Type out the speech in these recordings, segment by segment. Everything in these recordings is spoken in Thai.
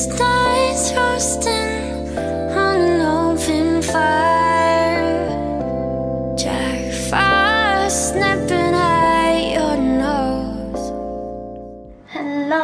stars roasting on an open fire. Jack Frost snapping at your nose. ฮัลโหล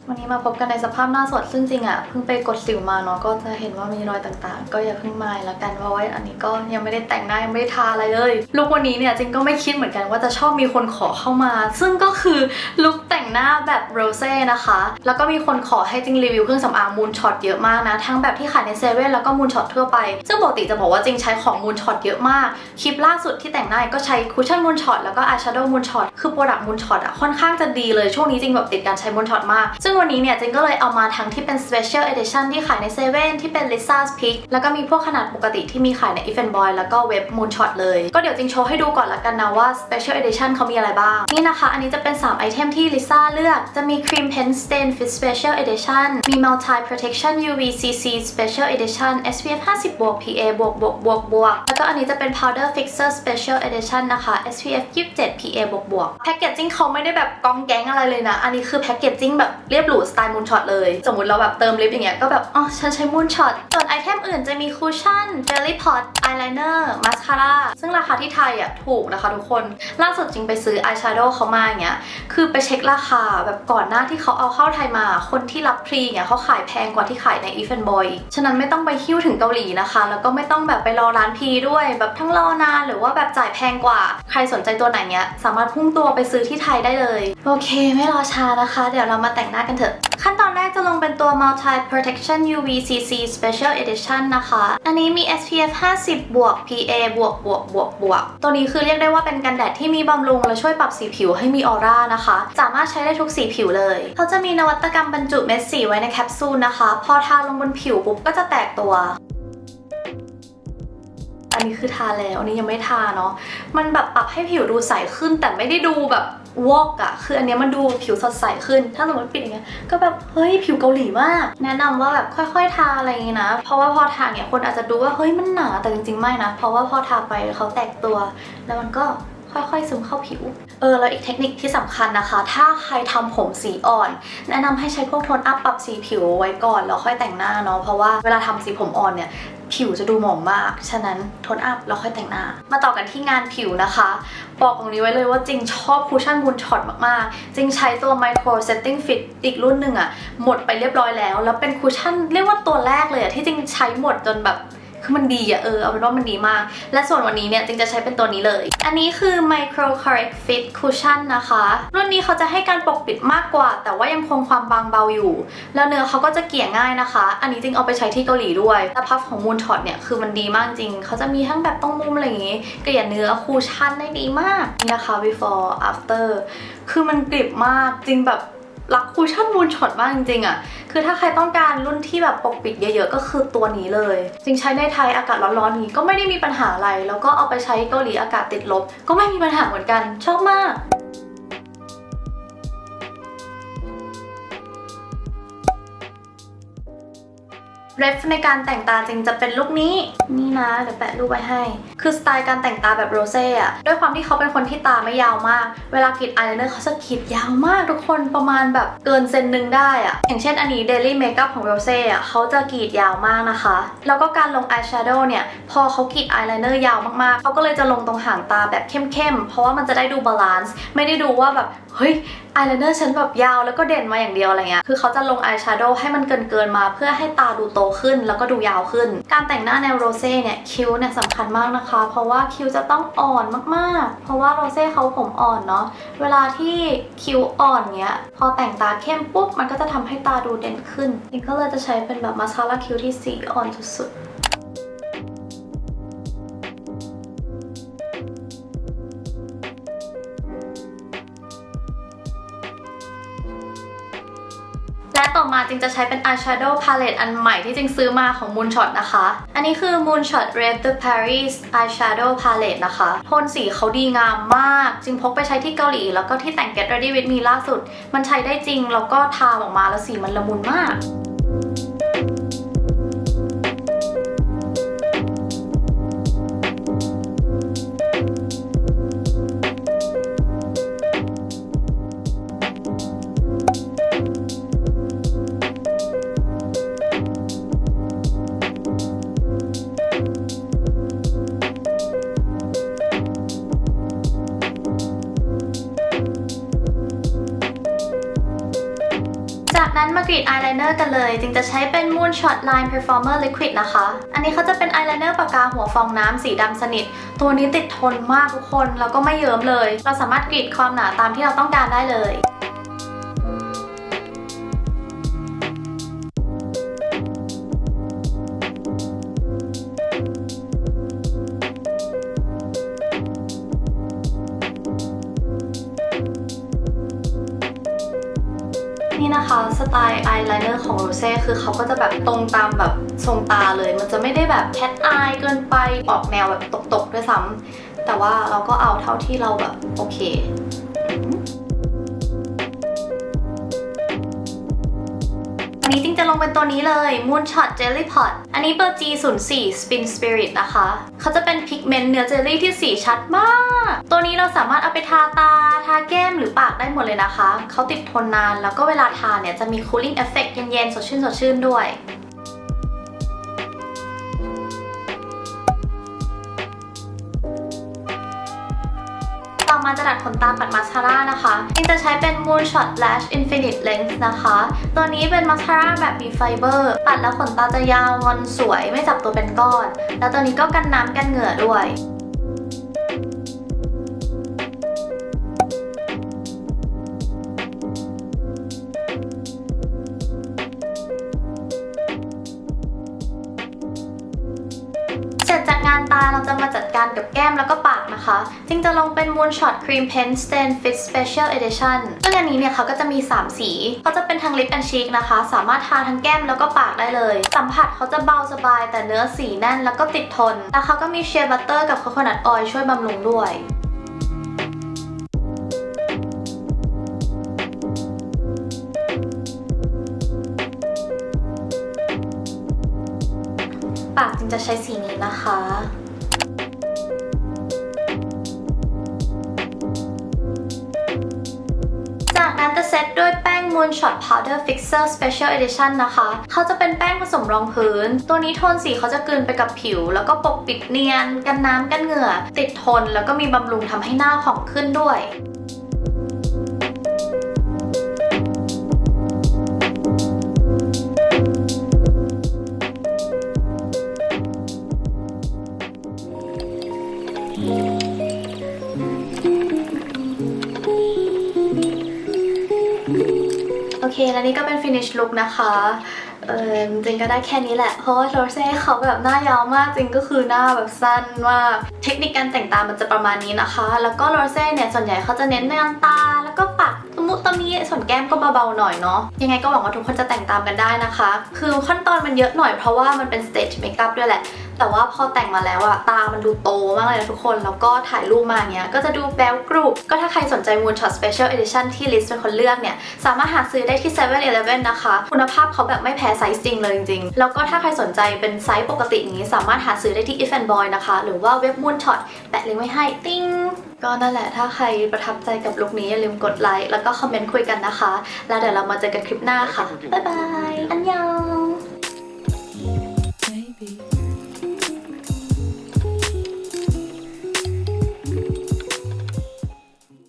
วันนี้มาพบกันในสภาพหน้าสดซึ่งจริงอ่ะเพิ่งไปกดสิวมาเนาะก็จะเห็นว่ามีรอยต่างๆก็อย่าเพิ่งมายละกันเพราะว่าอันนี้ก็ยังไม่ได้แต่งหน้ายังไม่ได้ทาอะไรเลยลุควันนี้เนี่ยจริงก็ไม่คิดเหมือนกันว่าจะชอบมีคนขอเข้ามาซึ่งก็คือลุคแต่งหน้าแบบโรเซ่นะคะแล้วก็มีคนขอให้จริงรีวิวเครื่องสำอางมูนช็อตเยอะมากนะทั้งแบบที่ขายในเซเว่นแล้วก็มูนช็อตทั่วไปซึ่งปกติจะบอกว่าจริงใช้ของมูนช็อตเยอะมากคลิปล่าสุดที่แต่งหน้าก็ใช้คุชชั่นมูนช็อตแล้วก็อายแชโดว์มูนช็อตคือโปรดักต์มูนช็อตอะค่อนข้างจะดีเลยช่วงนี้จริงแบบติดการใช้มูนช็อตมากซึ่งวันนี้เนี่ยจริงก็เลยเอามาทั้งที่เป็น Special Edition ที่ขายในเซเว่นที่เป็น Lisa's Pick แล้วก็มีพวกขนาดปกติที่มีขายใน If and Boy แล้วก็เว็บ Moonshot เลยก็เดี๋ยวจริงโชว์ให้ดูก่อนละกันนะว่า Special Edition เขามีอะไรบ้างนี่นะคะอันนี้จะเป็น3ไอเทมที่ Lisa เลือกจะมี Cream Pen Stain Fit Special Edition มี Multi Protection UVCC Special Edition SPF 50 บวก PA บวกแล้วก็อันนี้จะเป็น Powder Fixer Special Edition นะคะ SPF 27 PA บวกแพคเกจจิ้งเขาไม่ได้แบบกองแก๊งอะไรเลยนะอันนี้คือแพคเกจจิ้งแบบเรียบหรูสไตล์ Moonshot เลยสมมติเราแบบเติมลิปอย่างเงี้ยก็แบบอ๋อฉันใช้ Moonshot ส่วนไอเทมอื่นจะมีคุชชั่น Jelly Pot Eyeliner Mascara ซึ่งราคาที่ไทยอ่ะถูกนะคะทุกคนล่าสุดจริงไปซื้อ Eyeshadow เขามาอย่างเงี้ยคือไปเช็คราคาแบบก่อนหน้าที่เขาเอาเข้าไทยมาคนที่รับพรีเนี่ยเขาขายแพงกว่าที่ขายใน If and Boy ฉะนั้นไม่ต้องไปหิ้วถึงเกาหลีนะคะแล้วก็ไม่ต้องแบบไปรอร้านพรีด้วยแบบทั้งรอนานหรือว่าแบบจ่ายแพงกว่าใครสนใจตัวไหนเนี้ยสามารถพุ่งตัวไปซื้อที่ไทยได้เลยโอเคไม่รอช้านะคะเดี๋ยวเรามาแต่งหน้ากันเถอะขั้นตอนแรกจะลงเป็นตัว Multi Protection UVCC Special Edition นะคะอันนี้มี SPF 50 บวก PA บวกตัวนี้คือเรียกได้ว่าเป็นกันแดดที่มีบำรุงและช่วยปรับสีผิวให้มีออร่านะคะสามารถใช้ได้ทุกสีผิวเลยเขาจะมีนวัตกรรมบรรจุเม็ดสีไว้ในแคปซูลนะคะพอทาลงบนผิวปุ๊บก็จะแตกตัวอันนี้คือทาแล้วอันนี้ยังไม่ทาเนาะมันแบบปรับให้ผิวดูใสขึ้นแต่ไม่ได้ดูแบบวอกอะคืออันนี้มันดูผิวสดใสขึ้นถ้าสมมติปิดอย่างเงี้ยก็แบบเฮ้ยผิวเกาหลีมากแนะนำว่าแบบค่อยๆทาอะไรอย่างงี้นะเพราะว่าพอทาเนี่ยคนอาจจะดูว่าเฮ้ยมันหนาแต่จริงๆไม่นะเพราะว่าพอทาไปเขาแตกตัวแล้วมันก็ค่อยๆซึมเข้าผิวแล้วอีกเทคนิคที่สำคัญนะคะถ้าใครทำผมสีอ่อนแนะนำให้ใช้พวกโทนอัพปรับสีผิวไว้ก่อนแล้วค่อยแต่งหน้าเนาะเพราะว่าเวลาทำสีผมอ่อนเนี่ยผิวจะดูหมองมากฉะนั้นโทนอัพแล้วค่อยแต่งหน้ามาต่อกันที่งานผิวนะคะบอกตรงนี้ไว้เลยว่าจริงชอบคุชชั่นมูนช็อตมากๆจริงใช้ตัว Micro Setting Fit อีกรุ่นหนึ่งอะหมดไปเรียบร้อยแล้วเป็นคุชชั่นเรียกว่าตัวแรกเลยอะที่จริงใช้หมดจนแบบคือมันดีอะเอาเป็นว่ามันดีมากและส่วนวันนี้เนี่ยจริงจะใช้เป็นตัวนี้เลยอันนี้คือ Micro Correct Fit Cushion นะคะรุ่นนี้เขาจะให้การปกปิดมากกว่าแต่ว่ายังคงความบางเบาอยู่แล้วเนื้อเขาก็จะเกลี่ยง่ายนะคะอันนี้จริงเอาไปใช้ที่เกาหลีด้วยแต่พัฟของ Moonshot เนี่ยคือมันดีมากจริงเขาจะมีทั้งแบบตรงมุมอะไรอย่างงี้เกลี่ยเนื้อคุชชั่นได้ดีมากนี่นะคะ before after คือมันกริบมากจริงแบบรักคุชชั่นมูนช็อตมากจริงๆอ่ะคือถ้าใครต้องการรุ่นที่แบบปกปิดเยอะๆก็คือตัวนี้เลยจริงใช้ในไทยอากาศร้อนๆนี้ก็ไม่ได้มีปัญหาอะไรแล้วก็เอาไปใช้เกาหลีอากาศติดลบก็ไม่มีปัญหาเหมือนกันชอบมากเรฟในการแต่งตาจริงจะเป็นลุคนี้นี่นะเดี๋ยวแปะรูปไว้ให้คือสไตล์การแต่งตาแบบโรเซ่อะด้วยความที่เขาเป็นคนที่ตาไม่ยาวมากเวลากรีดอายไลเนอร์เขาจะกรีดยาวมากทุกคนประมาณแบบเกินเซนนึงได้อะอย่างเช่นอันนี้ Daily Makeup ของโรเซ่อะเขาจะกรีดยาวมากนะคะแล้วก็การลงอายแชโดว์เนี่ยพอเขากรีดอายไลเนอร์ยาวมากๆเขาก็เลยจะลงตรงหางตาแบบเข้มๆเพราะว่ามันจะได้ดูบาลานซ์ไม่ได้ดูว่าแบบเฮ้ยอายไลเนอร์ฉันแบบยาวแล้วก็เด่นมาอย่างเดียวอะไรเงี้ยคือเขาจะลงอายแชโดว์ให้มันเกินมาเพื่อให้ตาดูโตขึ้นแล้วก็ดูยาวขึ้นการแต่งหน้าแนวโรเซ่เนี่ยคิ้วเนี่ยสำคัญมากนะคะเพราะว่าคิ้วจะต้องอ่อนมากๆเพราะว่าโรเซ่เขาผมอ่อนเนาะเวลาที่คิ้วอ่อนเนี้ยพอแต่งตาเข้มปุ๊บมันก็จะทำให้ตาดูเด่นขึ้นนี่ก็เลยจะใช้เป็นแบบมาสคาร่าคิ้วที่สีอ่อนสุดๆและต่อมาจริงจะใช้เป็น eyeshadow palette อันใหม่ที่จริงซื้อมาของ Moonshot นะคะอันนี้คือ Moonshot Red de Paris eyeshadow palette นะคะโทนสีเขาดีงามมากจริงพกไปใช้ที่เกาหลีแล้วก็ที่แต่ง Get Ready With Me ล่าสุดมันใช้ได้จริงแล้วก็ทาออกมาแล้วสีมันละมุนมาก นั้นมากรีดอายไลเนอร์กันเลยจึงจะใช้เป็น Moonshot Line Performer Liquid นะคะอันนี้เขาจะเป็นอายไลเนอร์ปากกาหัวฟองน้ำสีดำสนิทตัวนี้ติดทนมากทุกคนแล้วก็ไม่เยิ้มเลยเราสามารถกรีดความหนาตามที่เราต้องการได้เลยนี่นะคะสไตล์อายไลเนอร์ของโรเซ่คือเขาก็จะแบบตรงตามแบบทรงตาเลยมันจะไม่ได้แบบแคทอายเกินไปออกแนวแบบตกๆด้วยซ้ำแต่ว่าเราก็เอาเท่าที่เราแบบโอเคอันนี้จริงจะลงเป็นตัวนี้เลย Moonshot Jelly Pot อันนี้เบอร์ G04 Spin Spirit นะคะเขาจะเป็นพิกเมนต์เนื้อเจลลี่ที่สีชัดมากตัวนี้เราสามารถเอาไปทาตาทาแก้มหรือปากได้หมดเลยนะคะเขาติดทนนานแล้วก็เวลาทาเนี่ยจะมี cooling effect เย็นๆสดชื่นด้วยต่อมาจะดัดขนตาปัดมาสคาร่านะคะอิงจะใช้เป็น Moonshot Lash Infinite Length นะคะตัวนี้เป็นมาสคาร่าแบบมีไฟเบอร์ปัดแล้วขนตาจะยาวงอนสวยไม่จับตัวเป็นก้อนแล้วตัวนี้ก็กันน้ำกันเหงื่อด้วยเสร็จจากงานตาเราจะมาจัดการกับแก้มแล้วก็ปากนะคะจึงจะลงเป็น Moonshot Cream Pen Stain Fit Special Edition ซึ่งอันนี้เนี่ยเขาก็จะมี3สีเขาจะเป็นทั้ง Lip and Cheek นะคะสามารถทาทั้งแก้มแล้วก็ปากได้เลยสัมผัสเขาจะเบาสบายแต่เนื้อสีแน่นแล้วก็ติดทนแล้วเขาก็มี Shea Butter กับ Coconut Oil ช่วยบำรุงด้วยปากจึงจะใช้สีนี้นะคะจากนั้นจะเซตด้วยแป้ง Moonshot Powder Fixer Special Edition นะคะเขาจะเป็นแป้งผสมรองพื้นตัวนี้โทนสีเขาจะกลืนไปกับผิวแล้วก็ปกปิดเนียนกันน้ำกันเหงื่อติดทนแล้วก็มีบำรุงทำให้หน้าผ่องขึ้นด้วยโอเคแล้วนี่ก็เป็น finish look นะคะจริงก็ได้แค่นี้แหละเพราะว่าโรเซ่เขาแบบหน้ายาวมากจริงก็คือหน้าแบบสั้นมากเทคนิคการแต่งตามันจะประมาณนี้นะคะแล้วก็โรเซ่เนี่ยส่วนใหญ่เขาจะเน้นในตาแล้วก็ปากตรงนี้ส่วนแก้มก็เบาๆหน่อยเนาะยังไงก็หวังว่าทุกคนจะแต่งตามกันได้นะคะคือขั้นตอนมันเยอะหน่อยเพราะว่ามันเป็น stage makeup ด้วยแหละแต่ว่าพอแต่งมาแล้วอะตามันดูโตมากเลยนะทุกคนแล้วก็ถ่ายรูปมาอย่างเงี้ยก็จะดูแบ๊วกรุบก็ถ้าใครสนใจ Moonshot Special Edition ที่ลิสเป็นคนเลือกเนี่ยสามารถหาซื้อได้ที่ 7-Eleven นะคะคุณภาพเขาแบบไม่แพ้ไซส์จริงเลยจริงๆแล้วก็ถ้าใครสนใจเป็นไซส์ปกติอย่างนี้สามารถหาซื้อได้ที่ If and Boy นะคะหรือว่าเว็บ Moonshot แปะลิงก์ไว้ให้ติ้งก็นั่นแหละถ้าใครประทับใจกับลุคนี้อย่าลืมกดไลค์แล้วก็คอมเมนต์คุยกันนะคะแล้วเดี๋ยวเรามาเจอกันคลิปหน้าค่ะบ๊ายบายอันยอง